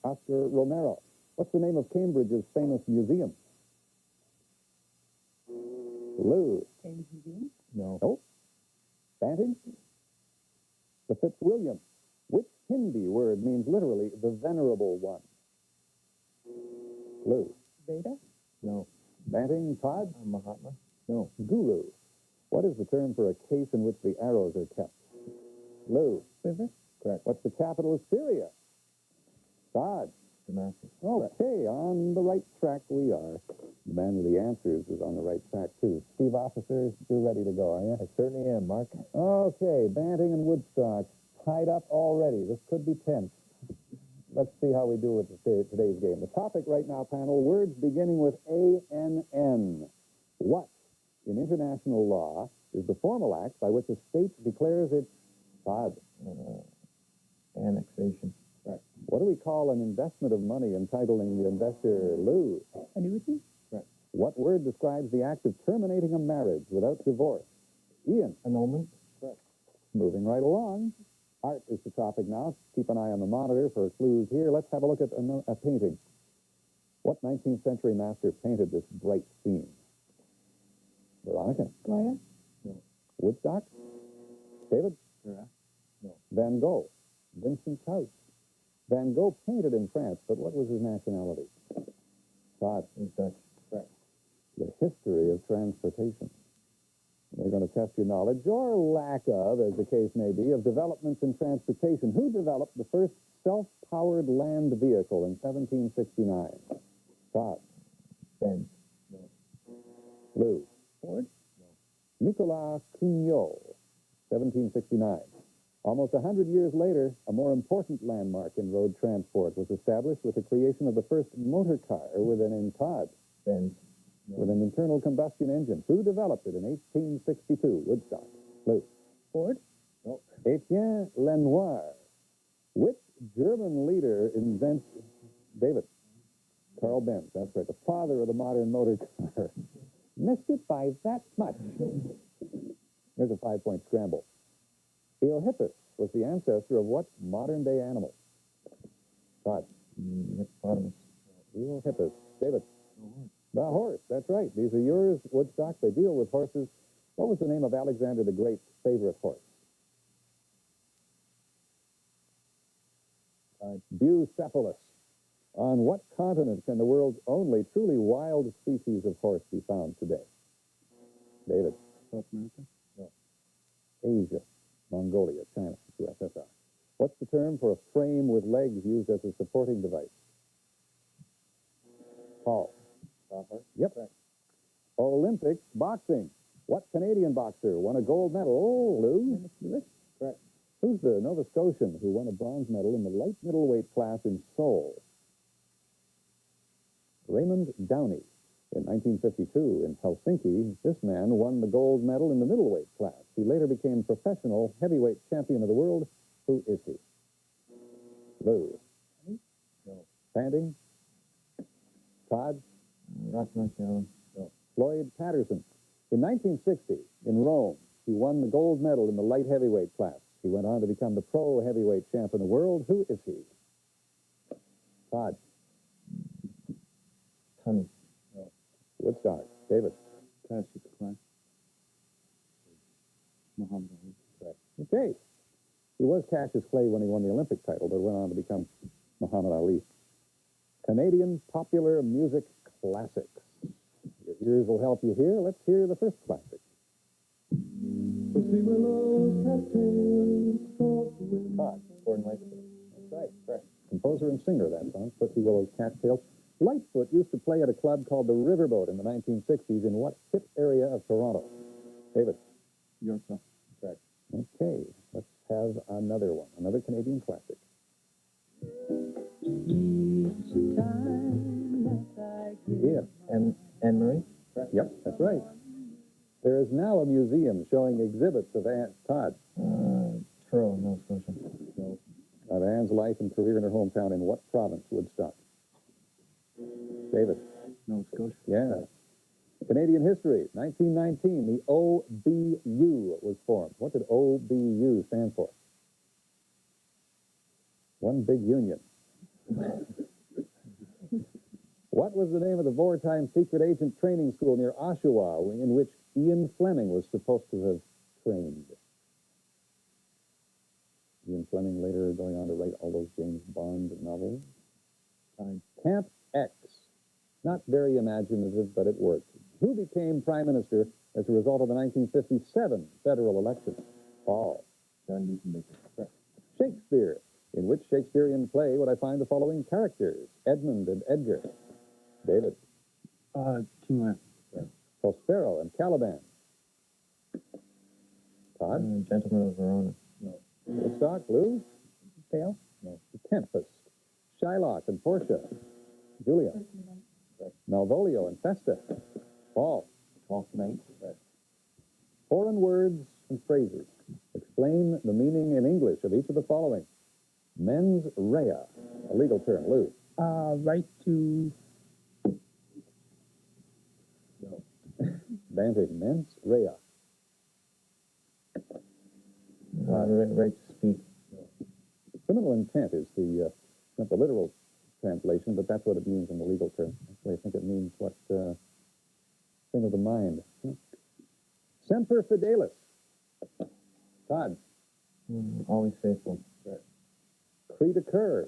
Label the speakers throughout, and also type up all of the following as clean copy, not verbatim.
Speaker 1: Oscar Romero. What's the name of Cambridge's famous museum? Llew.
Speaker 2: Cambridge Museum?
Speaker 1: No. Nope. Banting? The Fitzwilliam. Which Hindi word means literally the venerable one? Llew.
Speaker 2: Veda?
Speaker 1: No. Banting? Todd?
Speaker 3: Mahatma?
Speaker 1: No. Guru. What is the term for a case in which the arrows are kept? Llew.
Speaker 2: River?
Speaker 1: Correct. What's the capital of Syria? Todd?
Speaker 3: Damascus.
Speaker 1: Okay, on the right track we are. The man with the answers is on the right track, too. Steve Officer, you're ready to go, are you?
Speaker 3: I certainly am, Mark.
Speaker 1: Okay, Banting and Woodstock tied up already. This could be tense. Let's see how we do with today's game. The topic right now, panel, words beginning with A-N-N. What, in international law, is the formal act by which a state declares its... Todd?
Speaker 3: Annexation.
Speaker 1: Right. What do we call an investment of money entitling the investor Llew?
Speaker 2: Annuity?
Speaker 1: Right. What word describes the act of terminating a marriage without divorce? Ian?
Speaker 3: Annulment.
Speaker 1: Right. Moving right along. Art is the topic now. Keep an eye on the monitor for clues here. Let's have a look at a painting. What 19th century master painted this bright scene? Veronica?
Speaker 2: Goya?
Speaker 1: No. Woodstock? David?
Speaker 3: Yeah.
Speaker 1: No. Van Gogh? Vincent Couch? Van Gogh painted in France, but what was his nationality? Todd?
Speaker 3: He's Dutch.
Speaker 1: Right. The history of transportation. We're going to test your knowledge, or lack of, as the case may be, of developments in transportation. Who developed the first self-powered land vehicle in 1769? Todd?
Speaker 3: Benz.
Speaker 1: No. Llew?
Speaker 2: Ford?
Speaker 1: No. Nicolas Cugnot, 1769. Almost 100 years later, a more important landmark in road transport was established with the creation of the first motor car with an Todd.
Speaker 3: Benz.
Speaker 1: With an internal combustion engine. Who developed it in 1862? Woodstock. Llew?
Speaker 2: Ford?
Speaker 1: No. Etienne Lenoir. Which German leader invents... David? Carl Benz, that's right. The father of the modern motor car. Missed it by that much. Here's a 5-point scramble. Eohippus was the ancestor of what modern-day animal? Todd?
Speaker 3: Hippopotamus.
Speaker 1: Eohippus. David? The horse, that's right. These are yours, Woodstock. They deal with horses. What was the name of Alexander the Great's favorite horse? Bucephalus. On what continent can the world's only truly wild species of horse be found today? David?
Speaker 3: South America?
Speaker 1: No. Asia, Mongolia, China, USSR. What's the term for a frame with legs used as a supporting device? Paul? Yep. Right. Olympics boxing. What Canadian boxer won a gold medal? Oh, Llew. Correct. Who's the Nova Scotian who won a bronze medal in the light middleweight class in Seoul? Raymond Downey. In 1952 in Helsinki, this man won the gold medal in the middleweight class. He later became professional heavyweight champion of the world. Who is he? Llew. No. Banting? Todd?
Speaker 3: Raphael.
Speaker 1: No. Floyd Patterson. In 1960, in Rome, he won the gold medal in the light heavyweight class. He went on to become the pro heavyweight champ in the world. Who is he? Todd?
Speaker 3: Tunny.
Speaker 1: No. Woodstock. David?
Speaker 3: Classic class. Muhammad Ali.
Speaker 1: Correct. Okay. He was Cassius Clay when he won the Olympic title, but went on to become Muhammad Ali. Canadian popular music classics. Your ears will help you here. Let's hear the first classic. Todd?
Speaker 3: Gordon Lightfoot.
Speaker 1: That's right. Correct. Composer and singer of that song, Pussy Willow's Cattails. Lightfoot used to play at a club called the Riverboat in the 1960s in what hip area of Toronto? David?
Speaker 3: Yorkshire.
Speaker 1: Correct. Okay. Let's have another one. Another Canadian classic. Yeah.
Speaker 3: Anne-Marie?
Speaker 1: Yep, that's right. There is now a museum showing exhibits of Aunt Todd.
Speaker 3: Truro, Nova Scotia.
Speaker 1: No. Of Anne's life and career in her hometown in what province? Woodstock. David?
Speaker 3: Nova Scotia.
Speaker 1: Yeah. Canadian history, 1919, the OBU was formed. What did OBU stand for? One big union. What was the name of the wartime secret agent training school near Oshawa in which Ian Fleming was supposed to have trained? Ian Fleming later going on to write all those James Bond novels. Camp X. Not very imaginative, but it worked. Who became prime minister as a result of the 1957 federal election? Paul.
Speaker 3: John Newton.
Speaker 1: Shakespeare. In which Shakespearean play would I find the following characters? Edmund and Edgar. David.
Speaker 3: King Lear.
Speaker 1: Prospero and Caliban. Todd.
Speaker 3: Gentleman of Verona.
Speaker 1: Woodstock, Llew.
Speaker 3: Dale.
Speaker 1: No. The Tempest. Shylock and Portia. Julia. Malvolio and Festa. Paul.
Speaker 3: Twelfth Night.
Speaker 1: Foreign words and phrases. Explain the meaning in English of each of the following. Mens rea. A legal term. Llew.
Speaker 2: Right to...
Speaker 1: Banting. Mens rea.
Speaker 3: Right to speak.
Speaker 1: Criminal intent is the, not the literal translation, but that's what it means in the legal term. Actually, I think it means what, thing of the mind. Semper fidelis. Todd.
Speaker 3: Always faithful.
Speaker 1: Cri de coeur.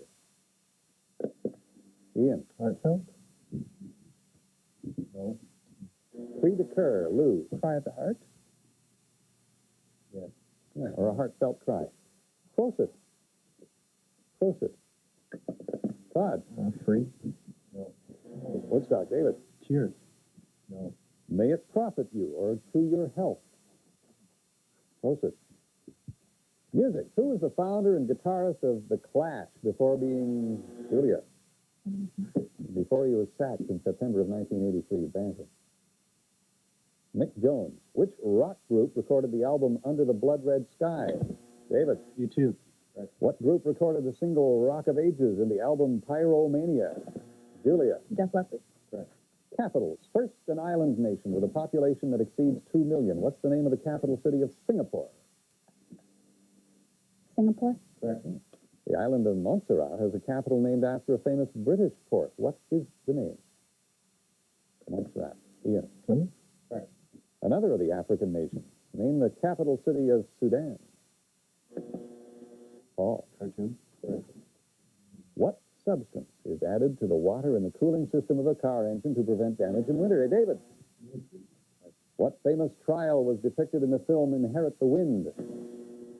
Speaker 1: Ian.
Speaker 3: Heartfelt.
Speaker 1: No. Cri de coeur. Llew.
Speaker 2: Cry of the heart.
Speaker 1: Yes. Yeah, or a heartfelt cry. Prosit. Prosit. Todd.
Speaker 3: Free.
Speaker 1: No. Woodstock. David.
Speaker 3: Cheers.
Speaker 1: No. May it profit you, or to your health. Prosit. Music. Who was the founder and guitarist of The Clash before being Julia? Before he was sacked in September of 1983, Banting. Mick Jones. Which rock group recorded the album Under the Blood Red Sky? David.
Speaker 3: U2.
Speaker 1: What group recorded the single Rock of Ages in the album Pyromania? Julia.
Speaker 2: Def Leppard.
Speaker 1: Capitals. First, an island nation with a population that exceeds 2 million. What's the name of the capital city of Singapore?
Speaker 2: Singapore.
Speaker 1: The island of Montserrat has a capital named after a famous British port. What is the name? Montserrat. Ian. Another of the African nations. Name the capital city of Sudan. Paul.
Speaker 3: Khartoum.
Speaker 1: What substance is added to the water in the cooling system of a car engine to prevent damage in winter? Hey, David. What famous trial was depicted in the film Inherit the Wind?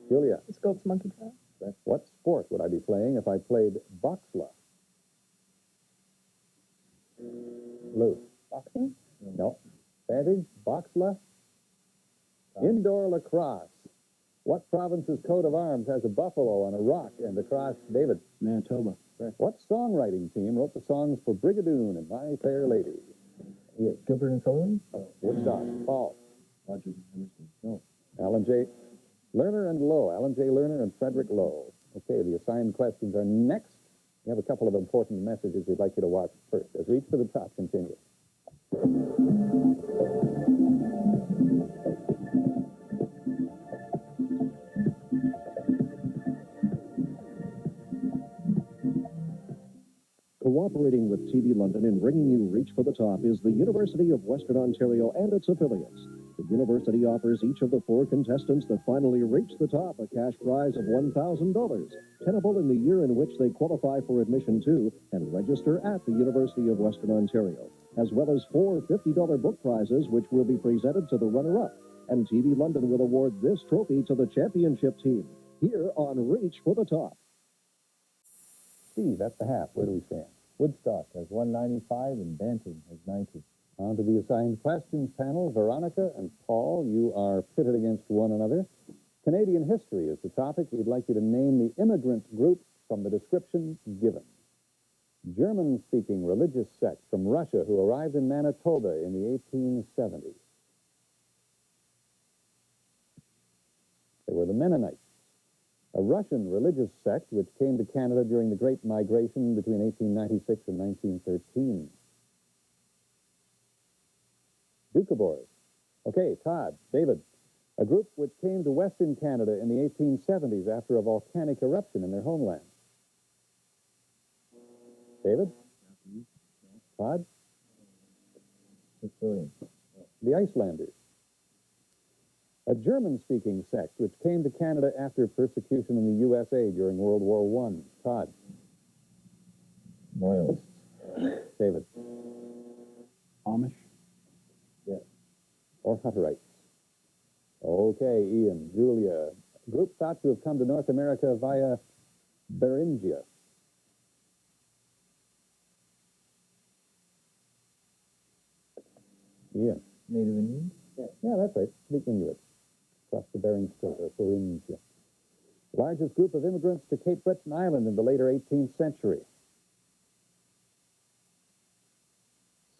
Speaker 1: Julia.
Speaker 2: The Scopes Monkey Trial.
Speaker 1: What sport would I be playing if I played boxla? Llew.
Speaker 2: Boxing.
Speaker 1: No. Banting. Boxla. Indoor lacrosse. What province's coat of arms has a buffalo on a rock and a cross? David.
Speaker 3: Manitoba.
Speaker 1: What songwriting team wrote the songs for Brigadoon and My Fair Lady?
Speaker 3: Gilbert and Sullivan.
Speaker 1: Woodstock. Paul.
Speaker 3: Rogers and Emerson.
Speaker 1: No. Alan J. Lerner and Lowe. Alan J. Lerner and Frederick Lowe. Okay, the assigned questions are next. We have a couple of important messages we'd like you to watch first. As Reach for the Top continues.
Speaker 4: Cooperating with TV London in bringing you Reach for the Top is the University of Western Ontario and its affiliates. The university offers each of the 4 contestants that finally reach the top a cash prize of $1,000, tenable in the year in which they qualify for admission to and register at the University of Western Ontario, as well as 4 $50 book prizes which will be presented to the runner-up. And TV London will award this trophy to the championship team, here on Reach for the Top.
Speaker 1: Steve, at the half, where do we stand?
Speaker 3: Woodstock has 195 and Banting has 90.
Speaker 1: On to the assigned questions panel. Veronica and Paul, you are pitted against one another. Canadian history is the topic. We'd like you to name the immigrant group from the description given. German-speaking religious sect from Russia who arrived in Manitoba in the 1870s. They were the Mennonites, a Russian religious sect which came to Canada during the Great Migration between 1896 and 1913. Doukhobors. Okay, Todd, David. A group which came to Western Canada in the 1870s after a volcanic eruption in their homeland. David? Todd?
Speaker 3: Sicilian.
Speaker 1: The Icelanders. A German-speaking sect which came to Canada after persecution in the USA during World War I. Todd?
Speaker 3: Loyalists.
Speaker 1: David?
Speaker 2: Amish.
Speaker 1: Or Hutterites? Okay, Ian, Julia. Group thought to have come to North America via Beringia. Ian?
Speaker 3: Native Indians.
Speaker 1: Yeah, that's right. Speak Inuit. Across the Bering Strait, or Beringia. Largest group of immigrants to Cape Breton Island in the later 18th century.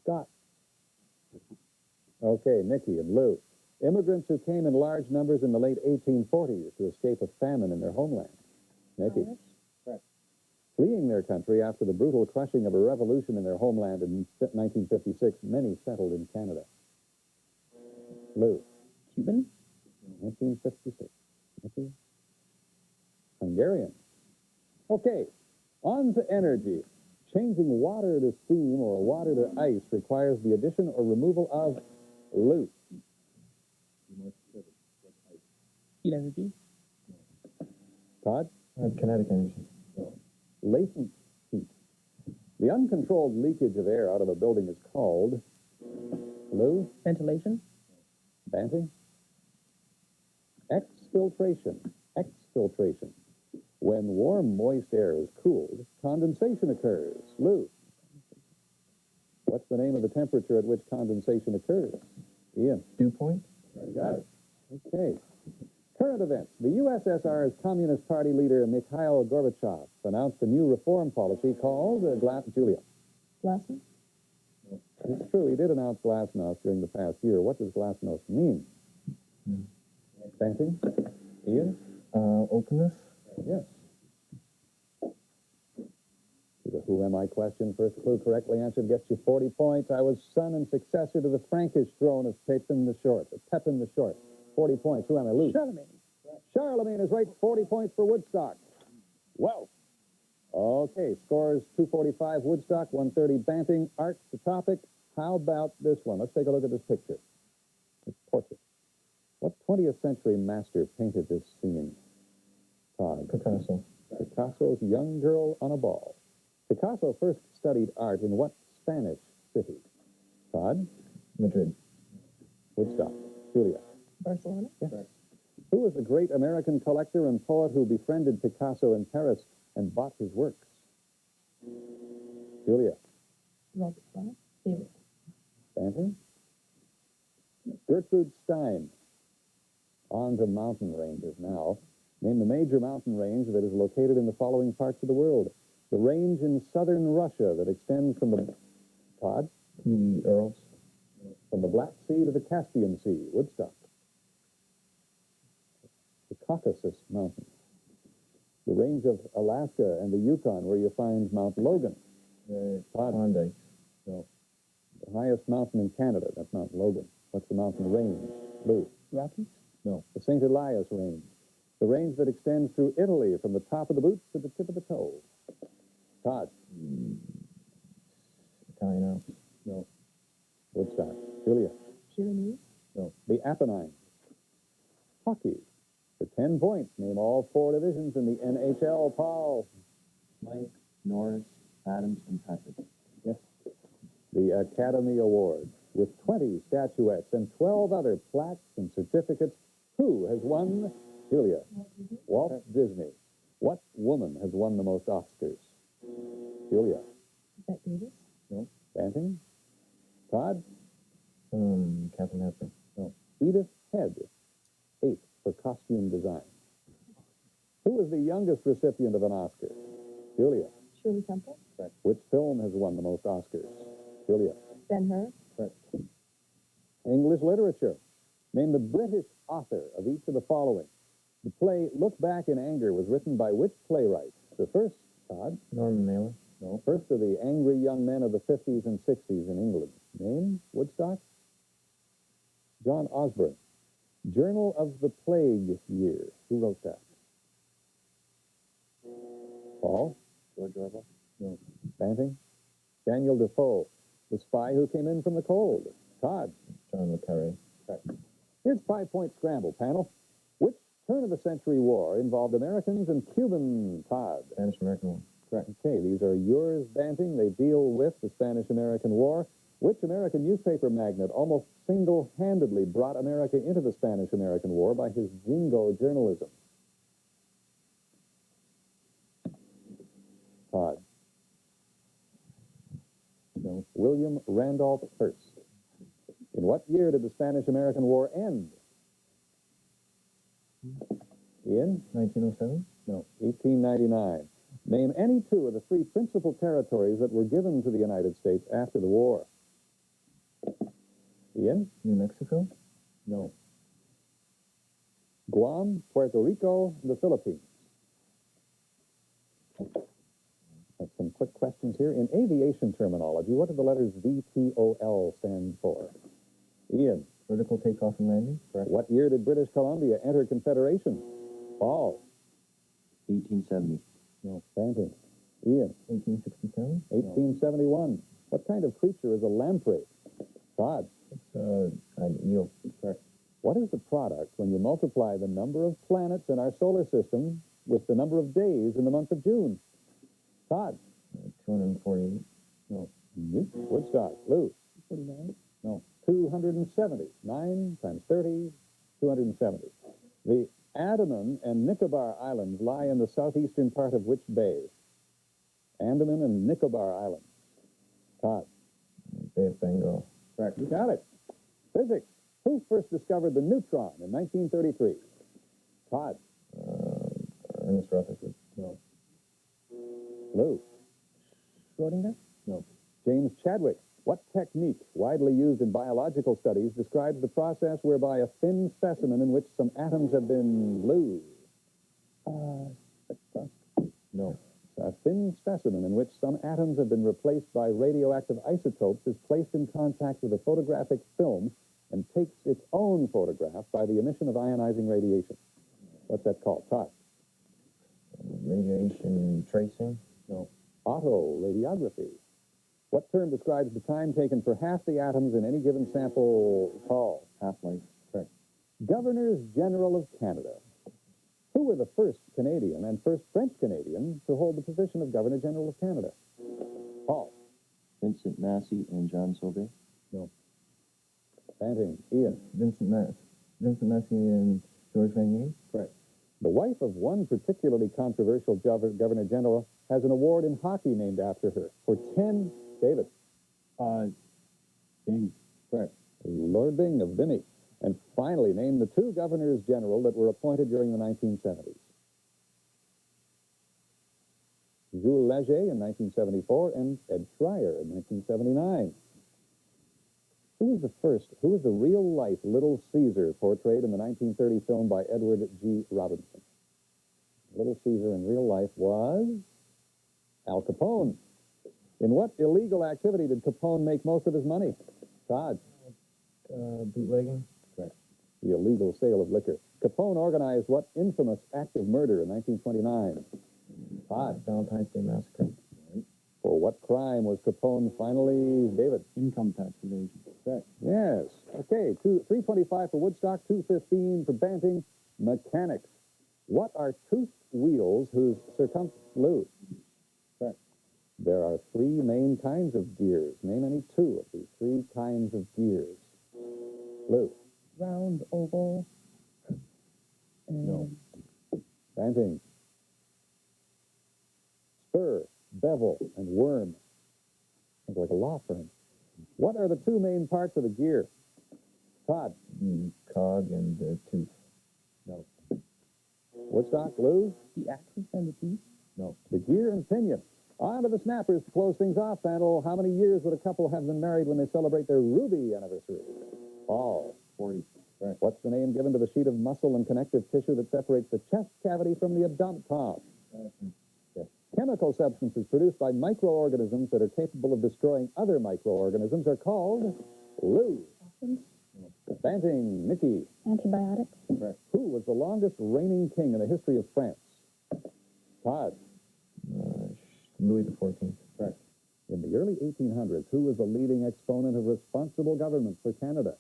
Speaker 1: Scott. Okay, Nikki and Lou. Immigrants who came in large numbers in the late 1840s to escape a famine in their homeland. Nikki.
Speaker 3: Correct.
Speaker 1: Fleeing their country after the brutal crushing of a revolution in their homeland in 1956, many settled in Canada. Lou.
Speaker 2: Cuban.
Speaker 1: 1956. Nikki. Hungarian. Okay, on to energy. Changing water to steam or water to ice requires the addition or removal of Lou.
Speaker 2: Heat energy.
Speaker 1: Todd?
Speaker 3: Kinetic energy.
Speaker 1: Latent heat. The uncontrolled leakage of air out of a building is called Lou?
Speaker 2: Ventilation.
Speaker 1: Banting? Exfiltration. Exfiltration. When warm, moist air is cooled, condensation occurs. Lou? What's the name of the temperature at which condensation occurs? Ian?
Speaker 3: Dew point.
Speaker 1: Got it. Okay. Current events. The USSR's Communist Party leader, Mikhail Gorbachev, announced a new reform policy called Julia.
Speaker 2: Glasnost.
Speaker 1: It's true, he did announce glasnost during the past year. What does glasnost mean? Banting? Ian?
Speaker 3: Openness.
Speaker 1: Yes. The who am I question. First clue correctly answered gets you 40 points. I was son and successor to the Frankish throne of Pepin the Short. 40 points. Who am I? Lou?
Speaker 2: Charlemagne.
Speaker 1: Charlemagne is right. 40 points for Woodstock. Well. Okay, scores 245 Woodstock, 130 Banting. Art's the topic. How about this one? Let's take a look at this picture. It's portrait. What 20th century master painted this scene? Todd.
Speaker 3: Picasso.
Speaker 1: Picasso's Young Girl on a Ball. Picasso first studied art in what Spanish city? Todd?
Speaker 3: Madrid.
Speaker 1: Woodstock. Julia.
Speaker 2: Barcelona.
Speaker 1: Yes. Who was the great American collector and poet who befriended Picasso in Paris and bought his works? Julia.
Speaker 2: Robert Frost. David.
Speaker 1: Banting? Gertrude Stein. On to mountain ranges now. Name the major mountain range that is located in the following parts of the world. The range in southern Russia that extends from the... Todd?
Speaker 3: The Urals.
Speaker 1: From the Black Sea to the Caspian Sea. Woodstock. The Caucasus Mountains. The range of Alaska and the Yukon where you find Mount Logan. Todd?
Speaker 3: Klondike.
Speaker 1: No. The highest mountain in Canada, that's Mount Logan. What's the mountain range? Lou?
Speaker 2: Rockies.
Speaker 1: No. The St. Elias Range. The range that extends through Italy from the top of the boots to the tip of the toe. Todd?
Speaker 3: Italian Alps.
Speaker 1: No. Woodstock. Julia?
Speaker 2: Pyrenees.
Speaker 1: No. The Apennines. Hockey. For 10 points, name all 4 divisions in the NHL. Paul?
Speaker 3: Mike, Norris, Adams, and Patrick.
Speaker 1: Yes. The Academy Award. With 20 statuettes and 12 other plaques and certificates, who has won? Julia? Walt Disney. What woman has won the most Oscars? Julia?
Speaker 2: Bette Davis.
Speaker 1: No. Banting? Todd?
Speaker 3: Catherine Hepburn.
Speaker 1: No. Edith Head. 8 for costume design. Who was the youngest recipient of an Oscar? Julia?
Speaker 2: Shirley Temple.
Speaker 1: Correct. Which film has won the most Oscars? Julia?
Speaker 2: Ben-Hur.
Speaker 1: Correct. English literature. Name the British author of each of the following. The play Look Back in Anger was written by which playwright? The first, Todd?
Speaker 3: Norman Mailer.
Speaker 1: No. First of the angry young men of the 50s and 60s in England. Name? Woodstock? John Osborne. Journal of the Plague Year. Who wrote that? Paul?
Speaker 3: George Orwell. No.
Speaker 1: Banting? Daniel Defoe, the spy who came in from the cold. Todd?
Speaker 3: John le Carre.
Speaker 1: Here's 5-point scramble, panel. Which turn-of-the-century war involved Americans and Cuban? Todd?
Speaker 3: Spanish-American War.
Speaker 1: Correct. Okay, these are yours, Banting. They deal with the Spanish-American War. Which American newspaper magnate almost single-handedly brought America into the Spanish-American War by his jingo journalism? Todd? No. William Randolph Hearst. In what year did the Spanish-American War end? Ian?
Speaker 3: 1907?
Speaker 1: No, 1899. Name any two of the three principal territories that were given to the United States after the war. Ian?
Speaker 3: New Mexico?
Speaker 1: No. Guam, Puerto Rico, and the Philippines. Have some quick questions here. In aviation terminology, what do the letters VTOL stand for? Ian?
Speaker 3: Vertical takeoff and landing?
Speaker 1: Correct. What year did British Columbia enter Confederation? Paul?
Speaker 3: 1870.
Speaker 1: No. Banting? Ian?
Speaker 3: 1867?
Speaker 1: 1871. What kind of creature is a lamprey? Todd?
Speaker 3: It's an eel.
Speaker 1: Correct. What is the product when you multiply the number of planets in our solar system with the number of days in the month of June? Todd?
Speaker 3: 248.
Speaker 1: No. Woodstock? Lou?
Speaker 2: 49.
Speaker 1: No. 270. 9 times 30, 270. The Andaman and Nicobar Islands lie in the southeastern part of which bay? Andaman and Nicobar Islands. Todd?
Speaker 3: Bay of Bengal.
Speaker 1: Correct. You got it. Physics. Who first discovered the neutron in 1933? Todd?
Speaker 3: Ernest Rutherford.
Speaker 1: No. Lou?
Speaker 2: Schrodinger?
Speaker 1: No. James Chadwick. What technique, widely used in biological studies, describes the process whereby a thin specimen in which some atoms have been glued?
Speaker 2: Spectroscopy.
Speaker 1: No. A thin specimen in which some atoms have been replaced by radioactive isotopes is placed in contact with a photographic film and takes its own photograph by the emission of ionizing radiation. What's that called? Todd?
Speaker 3: Radiation tracing?
Speaker 1: No. Autoradiography. What term describes the time taken for half the atoms in any given sample? Paul?
Speaker 3: Half-life.
Speaker 1: Correct. Governors General of Canada. Who were the first Canadian and first French Canadian to hold the position of Governor General of Canada? Paul?
Speaker 3: Vincent Massey and John Sauvé.
Speaker 1: No. Banting? Ian?
Speaker 3: Vincent Massey and George Vanier.
Speaker 1: Correct. The wife of one particularly controversial Governor General has an award in hockey named after her. For 10... David?
Speaker 3: Bing.
Speaker 1: Correct. Lord Byng of Vimy. And finally, name the two governors general that were appointed during the 1970s. Jules Leger in 1974 and Ed Schreier in 1979. Who was the real-life Little Caesar portrayed in the 1930 film by Edward G. Robinson? Little Caesar in real life was Al Capone. In what illegal activity did Capone make most of his money? Todd?
Speaker 3: Bootlegging.
Speaker 1: Correct. The illegal sale of liquor. Capone organized what infamous act of murder in 1929? Todd?
Speaker 3: Valentine's Day Massacre.
Speaker 1: For what crime was Capone finally, David?
Speaker 3: Income tax evasion.
Speaker 1: Correct. Yes. Okay, 325 for Woodstock, 215 for Banting. Mechanics. What are toothed wheels whose circumference... Correct. There are three main kinds of gears. Name any two of these three kinds of gears. Lou?
Speaker 2: Round, oval.
Speaker 1: No. Banting? Spur, bevel, and worm. Sounds like a law firm. What are the two main parts of a gear? Todd?
Speaker 3: The cog and the tooth.
Speaker 1: No. Woodstock? Lou?
Speaker 2: The axis and the teeth.
Speaker 1: No. The gear and pinion. On to the snappers to close things off, Vandal. How many years would a couple have been married when they celebrate their ruby anniversary? Paul?
Speaker 3: 40.
Speaker 1: Right. What's the name given to the sheet of muscle and connective tissue that separates the chest cavity from the abdomen? Yes. Chemical substances produced by microorganisms that are capable of destroying other microorganisms are called Lou. Banting, Mickey.
Speaker 2: Antibiotics.
Speaker 1: Right. Who was the longest reigning king in the history of France? Todd.
Speaker 3: Louis XIV.
Speaker 1: Correct. In the early 1800s, who was the leading exponent of responsible government for Canada?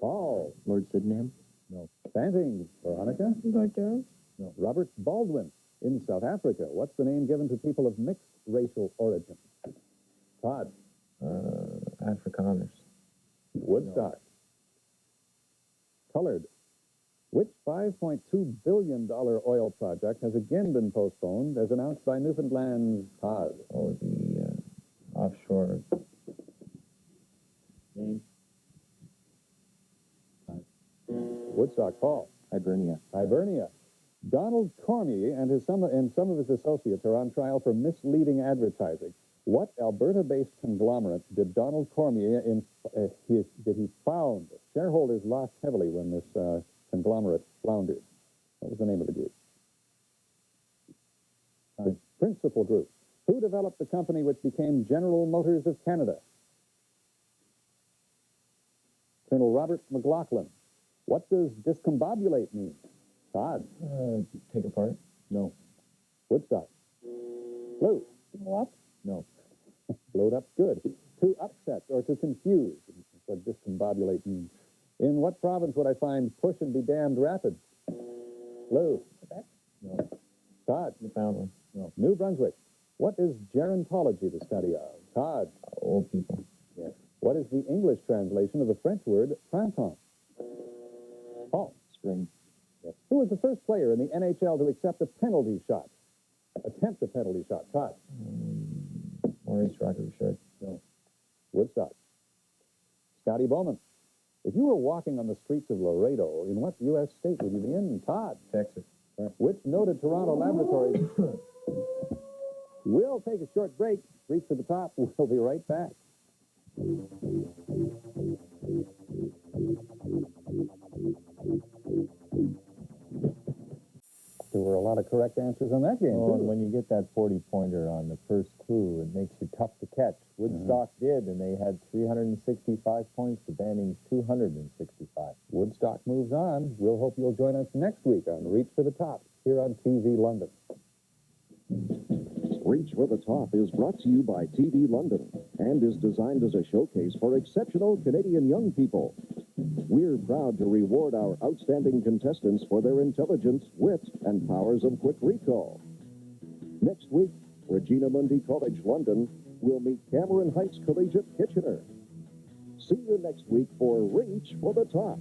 Speaker 1: Paul.
Speaker 3: Lord Sydenham.
Speaker 1: No. Banting. Veronica?
Speaker 2: Lord Durham.
Speaker 1: No. Robert Baldwin. In South Africa, what's the name given to people of mixed racial origin? Todd.
Speaker 3: Afrikaners.
Speaker 1: Woodstock. Colored. Which $5.2 billion oil project has again been postponed, as announced by Newfoundland's Todd?
Speaker 3: Oh, the offshore. Name?
Speaker 1: Woodstock. Paul.
Speaker 3: Hibernia.
Speaker 1: Hibernia. Donald Cormier and some of his associates are on trial for misleading advertising. What Alberta-based conglomerate did Donald Cormier did he found? Shareholders lost heavily when this conglomerate floundered. What was the name of the group? The Principal Group. Who developed the company which became General Motors of Canada? Colonel Robert McLaughlin. What does discombobulate mean? Todd.
Speaker 3: Take apart? No.
Speaker 1: Woodstock. Lou.
Speaker 2: Blow up.
Speaker 1: No. Blowed up's good. To upset or to confuse. That's what discombobulate means. In what province would I find Push and Be Damned Rapids? Lou.
Speaker 2: Quebec.
Speaker 1: No. Todd.
Speaker 3: Newfoundland.
Speaker 1: No. New Brunswick. What is gerontology the study of? Todd.
Speaker 3: Old people.
Speaker 1: Yes. What is the English translation of the French word printemps? Paul.
Speaker 3: Spring.
Speaker 1: Yes. Who was the first player in the NHL to accept a penalty shot? Attempt a penalty shot. Todd.
Speaker 3: Maurice Rocket.
Speaker 1: No. Woodstock. Scotty Bowman. If you were walking on the streets of Laredo, in what U.S. state would you be in? Todd.
Speaker 3: Texas.
Speaker 1: Which noted Toronto laboratories? We'll take a short break. Reach to the top. We'll be right back. There were a lot of correct answers on that game,
Speaker 3: Oh, and
Speaker 1: too.
Speaker 3: when you get that 40-pointer on the first clue, it makes you tough to catch. Woodstock did, and they had 365 points to Banting's 265.
Speaker 1: Woodstock moves on. We'll hope you'll join us next week on Reach for the Top here on TV London.
Speaker 4: Reach for the Top is brought to you by TV London and is designed as a showcase for exceptional Canadian young people. We're proud to reward our outstanding contestants for their intelligence, wit, and powers of quick recall. Next week, Regina Mundi College, London, will meet Cameron Heights Collegiate, Kitchener. See you next week for Reach for the Top.